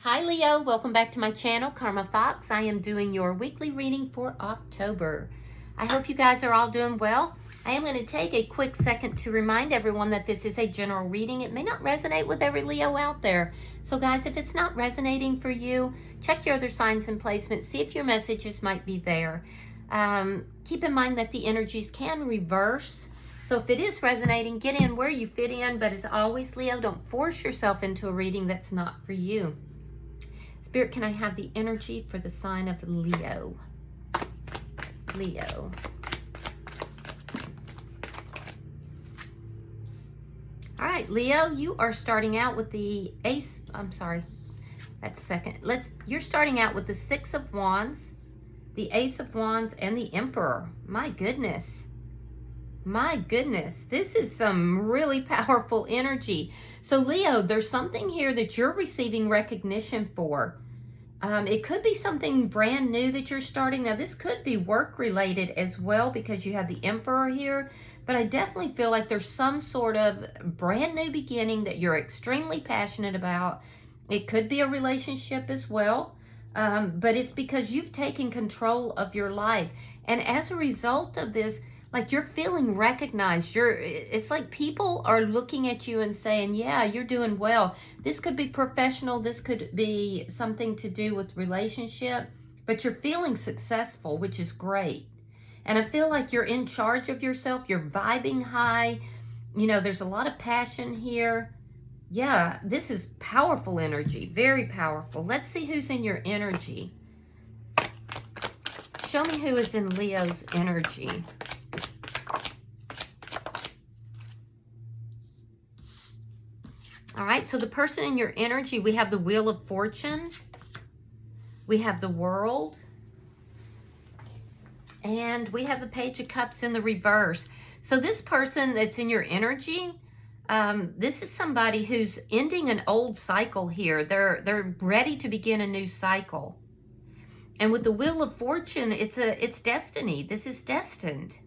Hi Leo, welcome back to my channel, Karma Fox. I am doing your weekly reading for October. I hope you guys are all doing well. I am going to take a quick second to remind everyone that this is a general reading. It may not resonate with every Leo out there. So guys, if it's not resonating for you, check your other signs and placements. See if your messages might be there. Keep in mind that the energies can reverse. So if it is resonating, get in where you fit in. But as always, Leo, don't force yourself into a reading that's not for you. Spirit, can I have the energy for the sign of Leo? Leo. All right, Leo, you are starting out with the Ace. I'm sorry, that's second. You're starting out with the Six of Wands, the Ace of Wands, and the Emperor. My goodness. My goodness, this is some really powerful energy. So Leo, there's something here that you're receiving recognition for. It could be something brand new that you're starting. Now, this could be work related as well because you have the Emperor here. But I definitely feel like there's some sort of brand new beginning that you're extremely passionate about. It could be a relationship as well. But it's because you've taken control of your life. And as a result of this, like you're feeling recognized. It's like people are looking at you and saying, yeah, you're doing well. This could be professional. This could be something to do with relationship, but you're feeling successful, which is great. And I feel like you're in charge of yourself. You're vibing high. You know, there's a lot of passion here. Yeah, this is powerful energy, very powerful. Let's see who's in your energy. Show me who is in Leo's energy. All right, so the person in your energy, we have the Wheel of Fortune, we have the World, and we have the Page of Cups in the reverse. So this person that's in your energy, this is somebody who's ending an old cycle here. They're ready to begin a new cycle. And with the Wheel of Fortune, it's destiny. This is destined.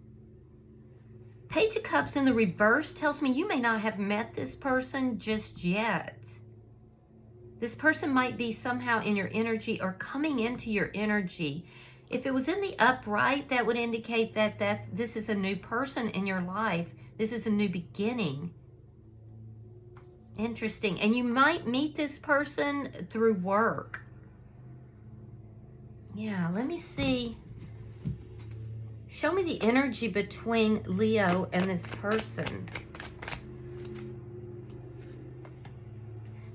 Page of Cups in the reverse tells me you may not have met this person just yet. This person might be somehow in your energy or coming into your energy. If it was in the upright, that would indicate that this is a new person in your life. This is a new beginning. Interesting. And you might meet this person through work. Yeah, let me see. Show me the energy between Leo and this person.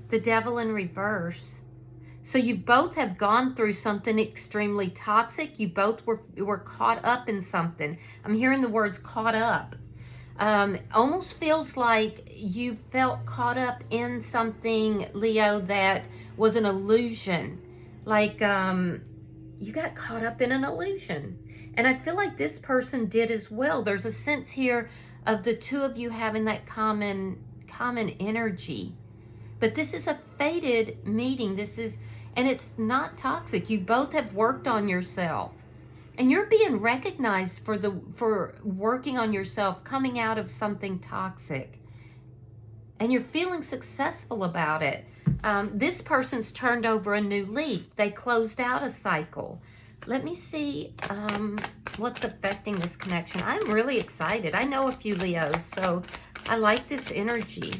The Devil in reverse. So you both have gone through something extremely toxic. You both were caught up in something. I'm hearing the words caught up. Almost feels like you felt caught up in something, Leo, that was an illusion. Like you got caught up in an illusion. And I feel like this person did as well. There's a sense here of the two of you having that common energy. But this is a fated meeting. And it's not toxic. You both have worked on yourself. And you're being recognized for working on yourself, coming out of something toxic. And you're feeling successful about it. This person's turned over a new leaf. They closed out a cycle. Let me see what's affecting this connection. I'm really excited. I know a few Leos, so I like this energy.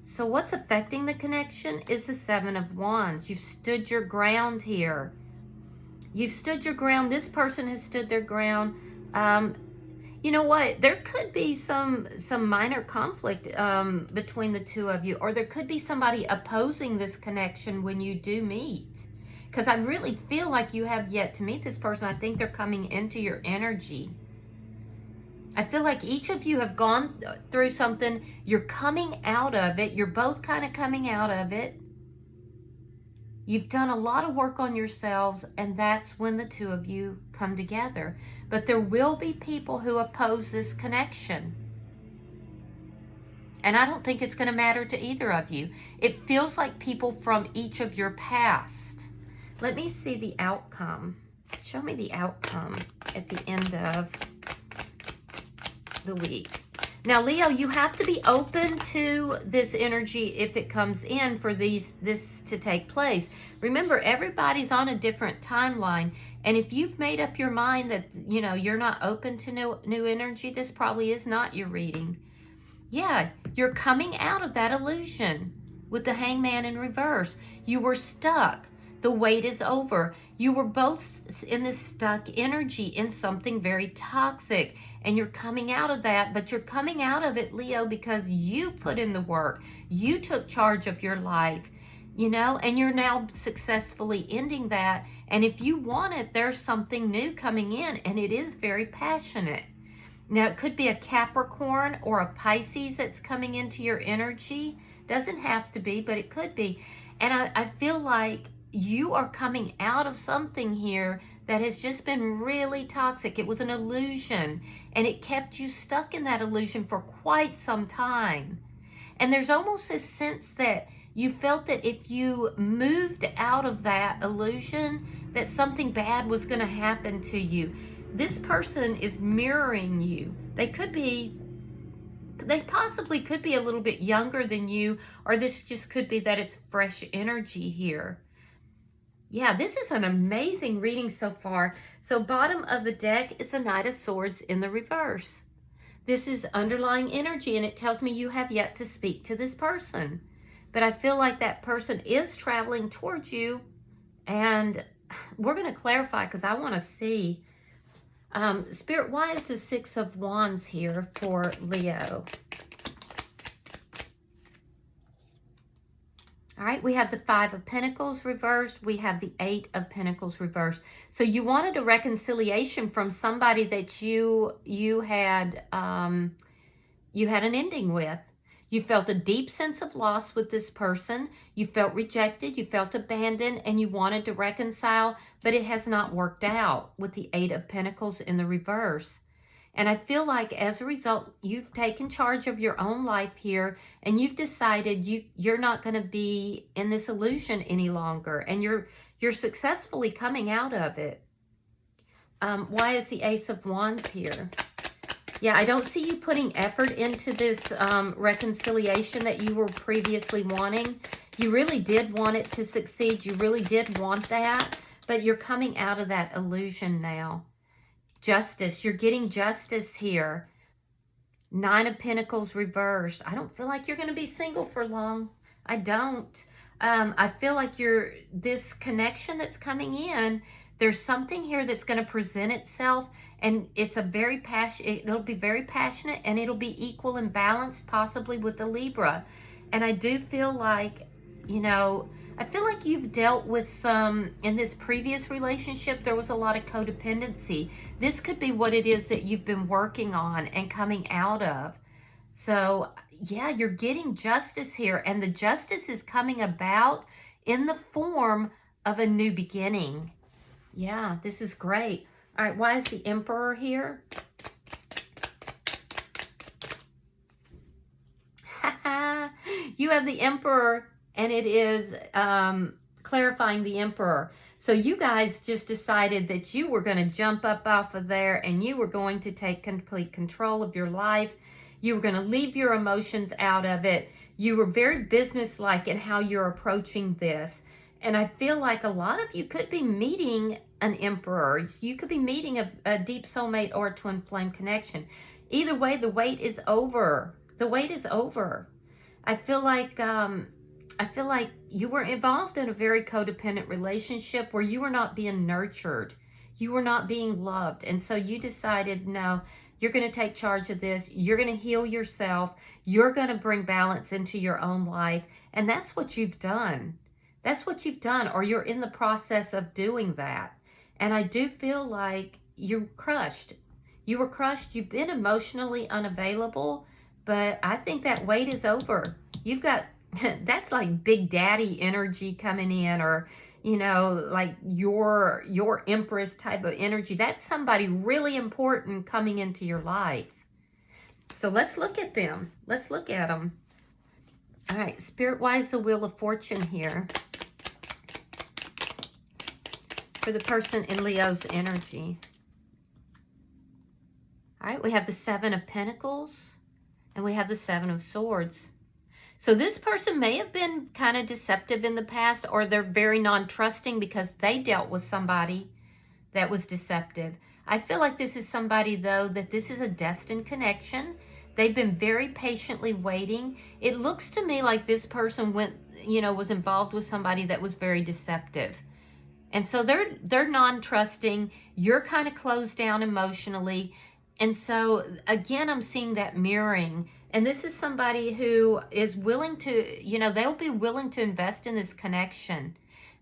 So what's affecting the connection is the Seven of Wands. You've stood your ground here. You've stood your ground. This person has stood their ground. You know what? There could be some minor conflict between the two of you, or there could be somebody opposing this connection when you do meet. Because I really feel like you have yet to meet this person. I think they're coming into your energy. I feel like each of you have gone through something. You're coming out of it. You're both kind of coming out of it. You've done a lot of work on yourselves, and that's when the two of you come together. But there will be people who oppose this connection. And I don't think it's going to matter to either of you. It feels like people from each of your past. Let me see the outcome. Show me the outcome at the end of the week. Now, Leo, you have to be open to this energy if it comes in for this to take place. Remember, everybody's on a different timeline. And if you've made up your mind that, you know, you're not open to new energy, this probably is not your reading. Yeah, you're coming out of that illusion with the Hangman in reverse. You were stuck. The wait is over. You were both in this stuck energy in something very toxic. And you're coming out of that, but you're coming out of it, Leo, because you put in the work. You took charge of your life, you know, and you're now successfully ending that. And if you want it, there's something new coming in, and it is very passionate. Now, it could be a Capricorn or a Pisces that's coming into your energy. Doesn't have to be, but it could be. And I feel like you are coming out of something here that has just been really toxic. It was an illusion, and it kept you stuck in that illusion for quite some time. And there's almost this sense that you felt that if you moved out of that illusion, that something bad was going to happen to you. This person is mirroring you. They possibly could be a little bit younger than you, or this just could be that it's fresh energy here. Yeah, this is an amazing reading so far. So bottom of the deck is the Knight of Swords in the reverse. This is underlying energy, and it tells me you have yet to speak to this person. But I feel like that person is traveling towards you, and we're going to clarify because I want to see. Spirit, why is the Six of Wands here for Leo? All right, we have the Five of Pentacles reversed. We have the Eight of Pentacles reversed. So you wanted a reconciliation from somebody that you had an ending with. You felt a deep sense of loss with this person. You felt rejected. You felt abandoned, and you wanted to reconcile, but it has not worked out with the Eight of Pentacles in the reverse. And I feel like as a result, you've taken charge of your own life here, and you've decided you're not going to be in this illusion any longer, and you're successfully coming out of it. Why is the Ace of Wands here? Yeah, I don't see you putting effort into this reconciliation that you were previously wanting. You really did want it to succeed. You really did want that, but you're coming out of that illusion now. Justice, you're getting justice here. Nine of Pentacles reversed. I don't feel like you're going to be single for long. I don't. I feel like this connection that's coming in, there's something here that's going to present itself, and it's it'll be very passionate, and it'll be equal and balanced, possibly with the Libra. And I do feel like, you know, I feel like you've dealt with in this previous relationship, there was a lot of codependency. This could be what it is that you've been working on and coming out of. So, yeah, you're getting justice here, and the justice is coming about in the form of a new beginning. Yeah, this is great. All right, why is the Emperor here? You have the Emperor, and it is clarifying the Emperor. So you guys just decided that you were going to jump up off of there, and you were going to take complete control of your life. You were going to leave your emotions out of it. You were very businesslike in how you're approaching this. And I feel like a lot of you could be meeting an Emperor. You could be meeting a deep soulmate or a twin flame connection. Either way, the wait is over. The wait is over. I feel like you were involved in a very codependent relationship where you were not being nurtured. You were not being loved. And so you decided, no, you're going to take charge of this. You're going to heal yourself. You're going to bring balance into your own life. And that's what you've done. That's what you've done, or you're in the process of doing that. And I do feel like you're crushed. You were crushed. You've been emotionally unavailable, but I think that wait is over. You've got, that's like big daddy energy coming in, or, you know, like your Empress type of energy. That's somebody really important coming into your life. So let's look at them. Let's look at them. All right, Spirit-wise, the Wheel of Fortune here for the person in Leo's energy. All right, we have the Seven of Pentacles. And we have the Seven of Swords. So this person may have been kind of deceptive in the past, or they're very non-trusting because they dealt with somebody that was deceptive. I feel like this is somebody, though, that this is a destined connection. They've been very patiently waiting. It looks to me like this person was involved with somebody that was very deceptive. And so they're non-trusting. You're kind of closed down emotionally. And so, again, I'm seeing that mirroring. And this is somebody who is willing to, they'll be willing to invest in this connection.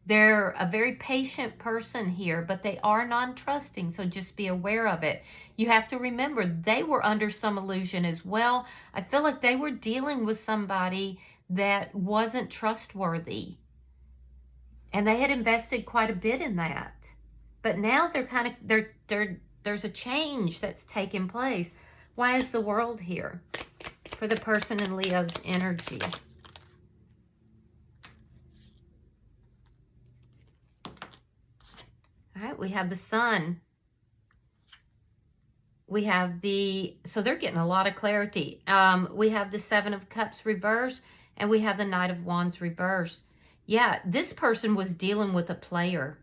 They're a very patient person here, but they are non-trusting, so just be aware of it. You have to remember, they were under some illusion as well. I feel like they were dealing with somebody that wasn't trustworthy. And they had invested quite a bit in that. But now there's a change that's taken place. Why is the World here? For the person in Leo's energy. All right, we have the Sun. We have so they're getting a lot of clarity. We have the Seven of Cups reversed, and we have the Knight of Wands reversed. Yeah, this person was dealing with a player.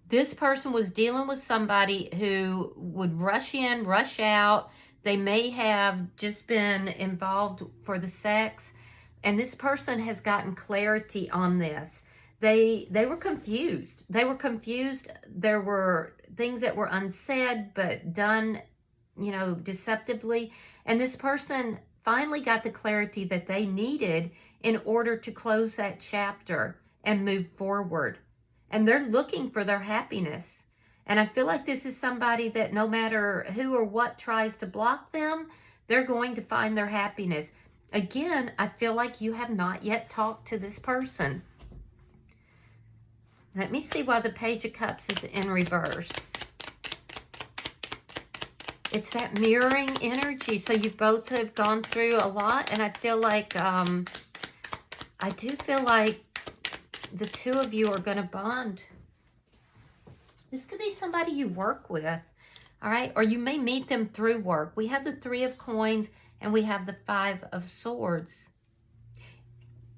This person was dealing with somebody who would rush in, rush out. They may have just been involved for the sex. And this person has gotten clarity on this. They were confused. They were confused. There were things that were unsaid but done, deceptively. And this person finally got the clarity that they needed in order to close that chapter and move forward. And they're looking for their happiness. And I feel like this is somebody that no matter who or what tries to block them, they're going to find their happiness. Again, I feel like you have not yet talked to this person. Let me see why the Page of Cups is in reverse. It's that mirroring energy. So you both have gone through a lot. And I feel like, I do feel like the two of you are going to bond. This could be somebody you work with, all right? Or you may meet them through work. We have the Three of Coins and we have the Five of Swords.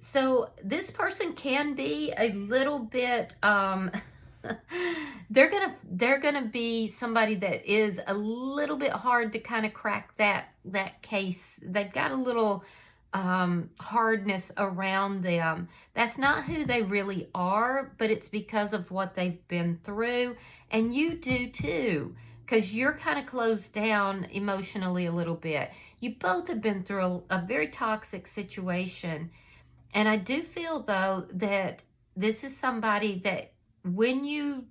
So this person can be a little bit, they're gonna be somebody that is a little bit hard to kind of crack that case. They've got a little hardness around them. That's not who they really are, but it's because of what they've been through. And you do too, because you're kind of closed down emotionally a little bit. You both have been through a very toxic situation. And I do feel, though, that this is somebody that when you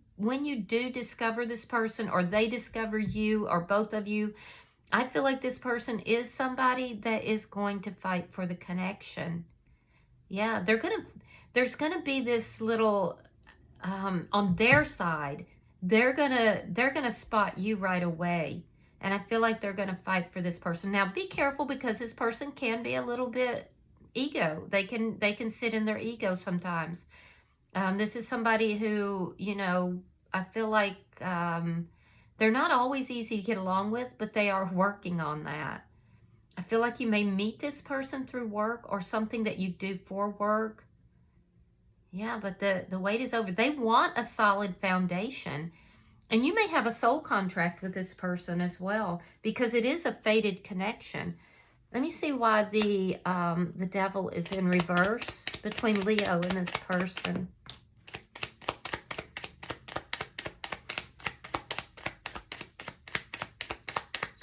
do discover this person, or they discover you, or both of you, I feel like this person is somebody that is going to fight for the connection. Yeah, there's gonna be this little on their side. They're gonna spot you right away, and I feel like they're gonna fight for this person. Now, be careful, because this person can be a little bit ego. They can sit in their ego sometimes. This is somebody who, I feel like they're not always easy to get along with, but they are working on that. I feel like you may meet this person through work or something that you do for work. Yeah, but the wait is over. They want a solid foundation. And you may have a soul contract with this person as well, because it is a fated connection. Let me see why the Devil is in reverse between Leo and this person.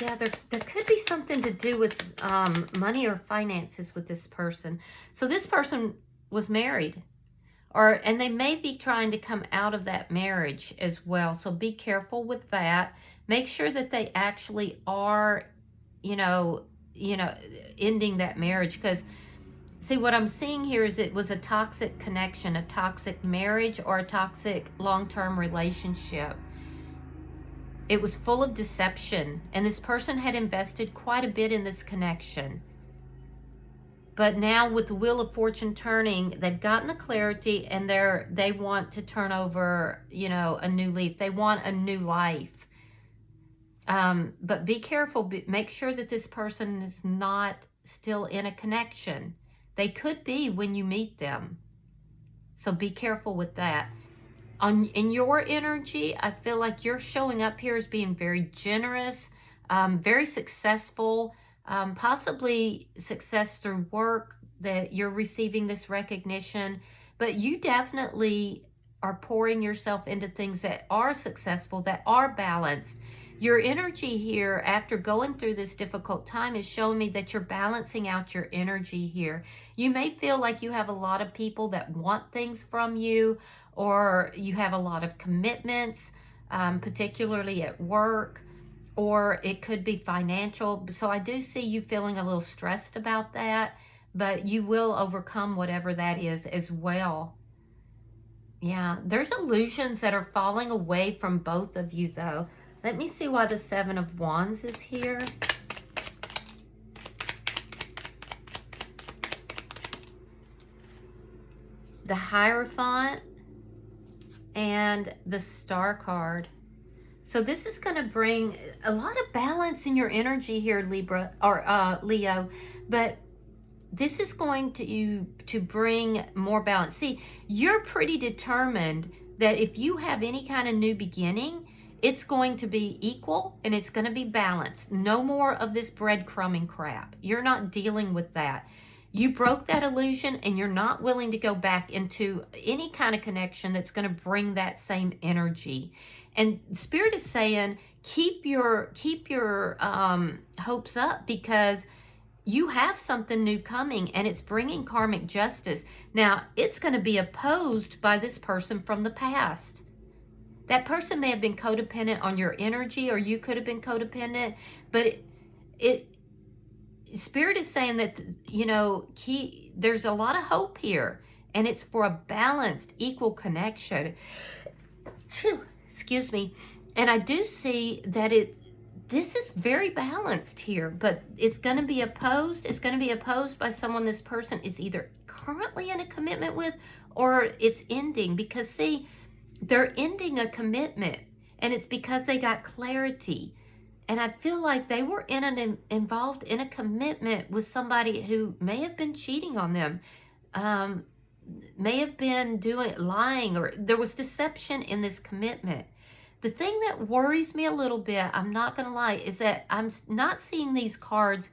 Yeah, there could be something to do with money or finances with this person. So this person was married, and they may be trying to come out of that marriage as well. So be careful with that. Make sure that they actually are, ending that marriage. Because, see, what I'm seeing here is it was a toxic connection, a toxic marriage, or a toxic long-term relationship. It was full of deception, and this person had invested quite a bit in this connection. But now, with the Wheel of Fortune turning, they've gotten the clarity, and they want to turn over, a new leaf. They want a new life. But be careful. Make sure that this person is not still in a connection. They could be when you meet them. So be careful with that. In your energy, I feel like you're showing up here as being very generous, very successful, possibly success through work that you're receiving this recognition, but you definitely are pouring yourself into things that are successful, that are balanced. Your energy here, after going through this difficult time, is showing me that you're balancing out your energy here. You may feel like you have a lot of people that want things from you, or you have a lot of commitments, particularly at work, or it could be financial. So I do see you feeling a little stressed about that, but you will overcome whatever that is as well. Yeah, there's illusions that are falling away from both of you, though. Let me see why the Seven of Wands is here. The Hierophant and the Star card. So this is going to bring a lot of balance in your energy here, Libra, or Leo. But this is going to bring more balance. See, you're pretty determined that if you have any kind of new beginning, it's going to be equal and it's going to be balanced. No more of this breadcrumbing crap. You're not dealing with that. You broke that illusion and you're not willing to go back into any kind of connection that's going to bring that same energy. And Spirit is saying, keep your hopes up, because you have something new coming and it's bringing karmic justice. Now, it's going to be opposed by this person from the past. That person may have been codependent on your energy, or you could have been codependent, but Spirit is saying that, you know, there's a lot of hope here, and it's for a balanced, equal connection. Excuse me. And I do see that this is very balanced here, but it's going to be opposed. It's going to be opposed by someone this person is either currently in a commitment with, or it's ending. Because see, they're ending a commitment, and it's because they got clarity. And I feel like they were involved in a commitment with somebody who may have been cheating on them, may have been lying, or there was deception in this commitment. The thing that worries me a little bit, I'm not going to lie, is that I'm not seeing these cards,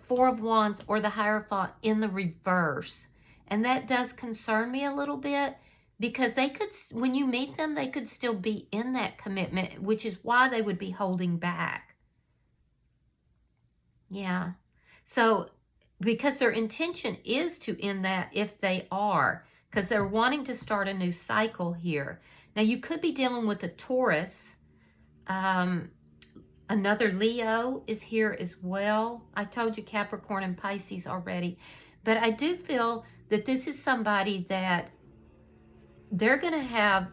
Four of Wands or the Hierophant, in the reverse. And that does concern me a little bit, because they could, when you meet them, they could still be in that commitment, which is why they would be holding back. Yeah. So, because their intention is to end that if they are, because they're wanting to start a new cycle here. Now, you could be dealing with a Taurus. Another Leo is here as well. I told you Capricorn and Pisces already. But I do feel that this is somebody that they're going to have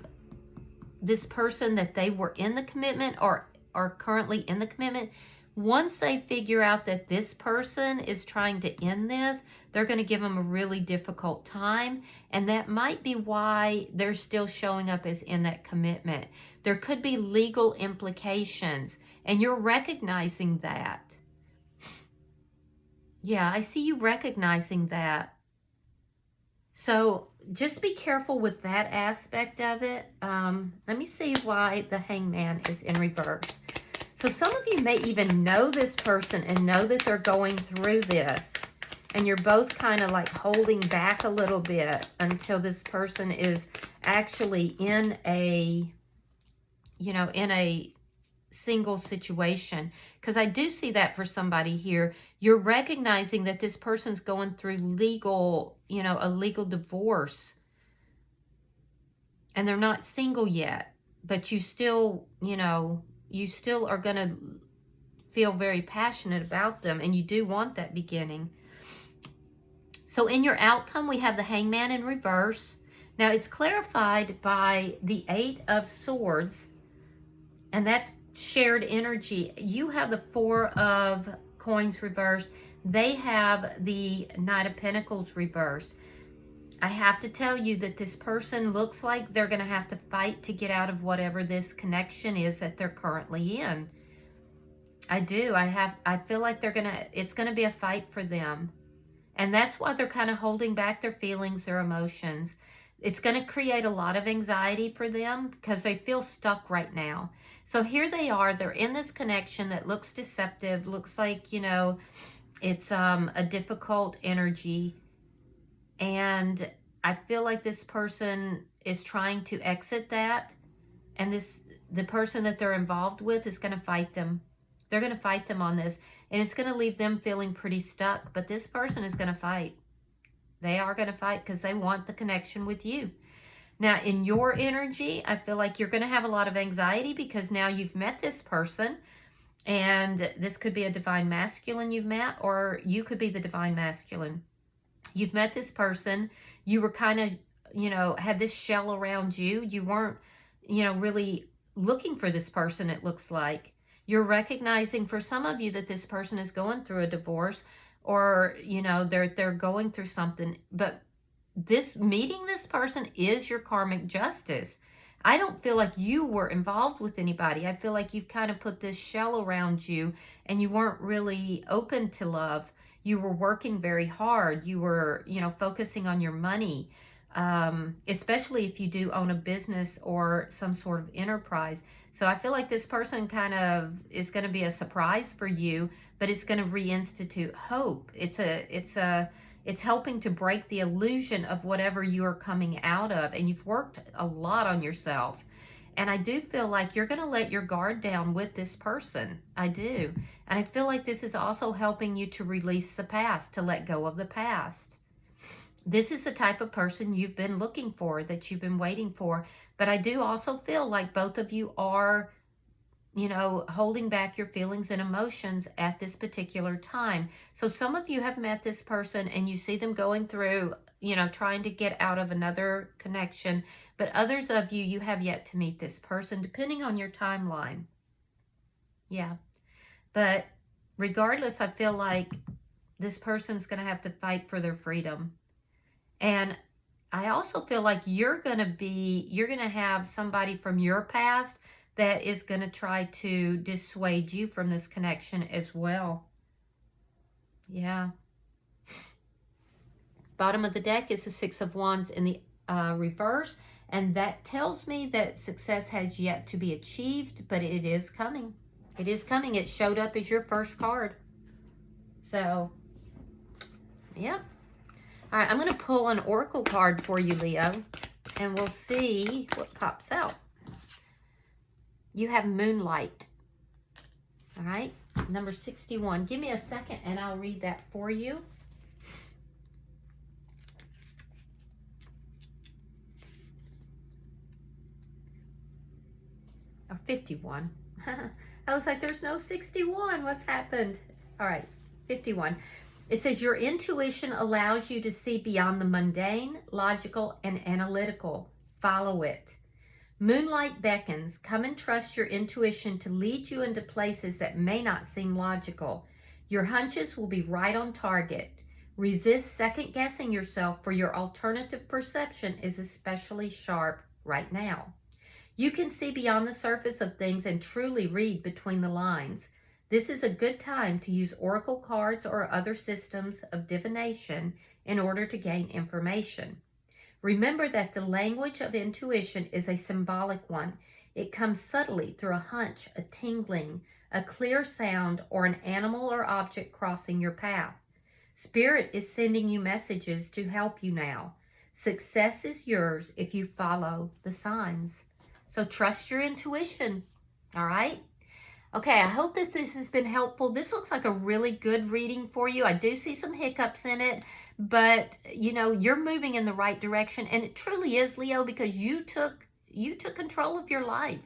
this person that they were in the commitment or are currently in the commitment. Once they figure out that this person is trying to end this, they're going to give them a really difficult time. And that might be why they're still showing up as in that commitment. There could be legal implications, and you're recognizing that. Yeah, I see you recognizing that. So just be careful with that aspect of it. Let me see why the Hangman is in reverse. So some of you may even know this person and know that they're going through this, and you're both kind of like holding back a little bit until this person is actually in a, you know, in a single situation. Because I do see that for somebody here. You're recognizing that this person's going through legal, you know, a legal divorce, and they're not single yet, but you still, you know, you still are going to feel very passionate about them, and you do want that beginning. So in your outcome, we have the Hangman in reverse. Now, it's clarified by the Eight of Swords, and that's shared energy. You have the Four of Coins reversed. They have the Knight of Pentacles reversed. I have to tell you that this person looks like they're going to have to fight to get out of whatever this connection is that they're currently in. I do. I feel like it's gonna be a fight for them. And that's why they're kind of holding back their feelings, their emotions. It's going to create a lot of anxiety for them because they feel stuck right now. So here they are. They're in this connection that looks deceptive, looks like, it's a difficult energy. And I feel like this person is trying to exit that. And the person that they're involved with is going to fight them. They're going to fight them on this. And it's going to leave them feeling pretty stuck. But this person is going to fight. They are going to fight because they want the connection with you. Now, in your energy, I feel like you're going to have a lot of anxiety because now you've met this person. And this could be a divine masculine you've met, or you could be the divine masculine. You've met this person. You were kind of, had this shell around you. You weren't, really looking for this person, it looks like. You're recognizing for some of you that this person is going through a divorce, or, they're going through something. But meeting this person is your karmic justice. I don't feel like you were involved with anybody. I feel like you've kind of put this shell around you and you weren't really open to love. You were working very hard. You were, focusing on your money, especially if you do own a business or some sort of enterprise. So I feel like this person kind of is going to be a surprise for you, but it's going to reinstitute hope. It's helping to break the illusion of whatever you are coming out of. And you've worked a lot on yourself. And I do feel like you're going to let your guard down with this person. I do. And I feel like this is also helping you to release the past, to let go of the past. This is the type of person you've been looking for, that you've been waiting for. But I do also feel like both of you are, holding back your feelings and emotions at this particular time. So some of you have met this person and you see them going through, trying to get out of another connection. But others of you have yet to meet this person, depending on your timeline. Yeah. But regardless, I feel like this person's going to have to fight for their freedom. And I also feel like you're going to have somebody from your past that is going to try to dissuade you from this connection as well. Yeah. Bottom of the deck is the Six of Wands in the reverse. And that tells me that success has yet to be achieved, but it is coming. It is coming. It showed up as your first card. So, yeah. All right, I'm going to pull an oracle card for you, Leo, and we'll see what pops out. You have Moonlight. All right, number 61. Give me a second and I'll read that for you. Oh, 51. I was like, there's no 61. What's happened? All right, 51. It says your intuition allows you to see beyond the mundane, logical, and analytical. Follow it. Moonlight beckons. Come and trust your intuition to lead you into places that may not seem logical. Your hunches will be right on target. Resist second-guessing yourself, for your alternative perception is especially sharp right now. You can see beyond the surface of things and truly read between the lines. This is a good time to use oracle cards or other systems of divination in order to gain information. Remember that the language of intuition is a symbolic one. It comes subtly through a hunch, a tingling, a clear sound, or an animal or object crossing your path. Spirit is sending you messages to help you now. Success is yours if you follow the signs. So trust your intuition, all right? Okay, I hope this has been helpful. This looks like a really good reading for you. I do see some hiccups in it, but you're moving in the right direction, and it truly is, Leo, because you took control of your life.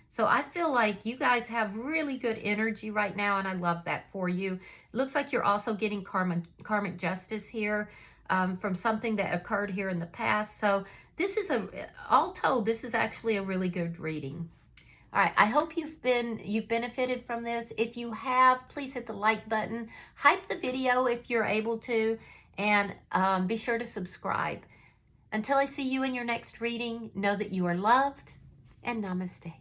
So I feel like you guys have really good energy right now, and I love that for you. It looks like you're also getting karmic justice here from something that occurred here in the past. So this is all told, this is actually a really good reading. All right, I hope you've benefited from this. If you have, please hit the like button. Hype the video if you're able to, and be sure to subscribe. Until I see you in your next reading, know that you are loved, and namaste.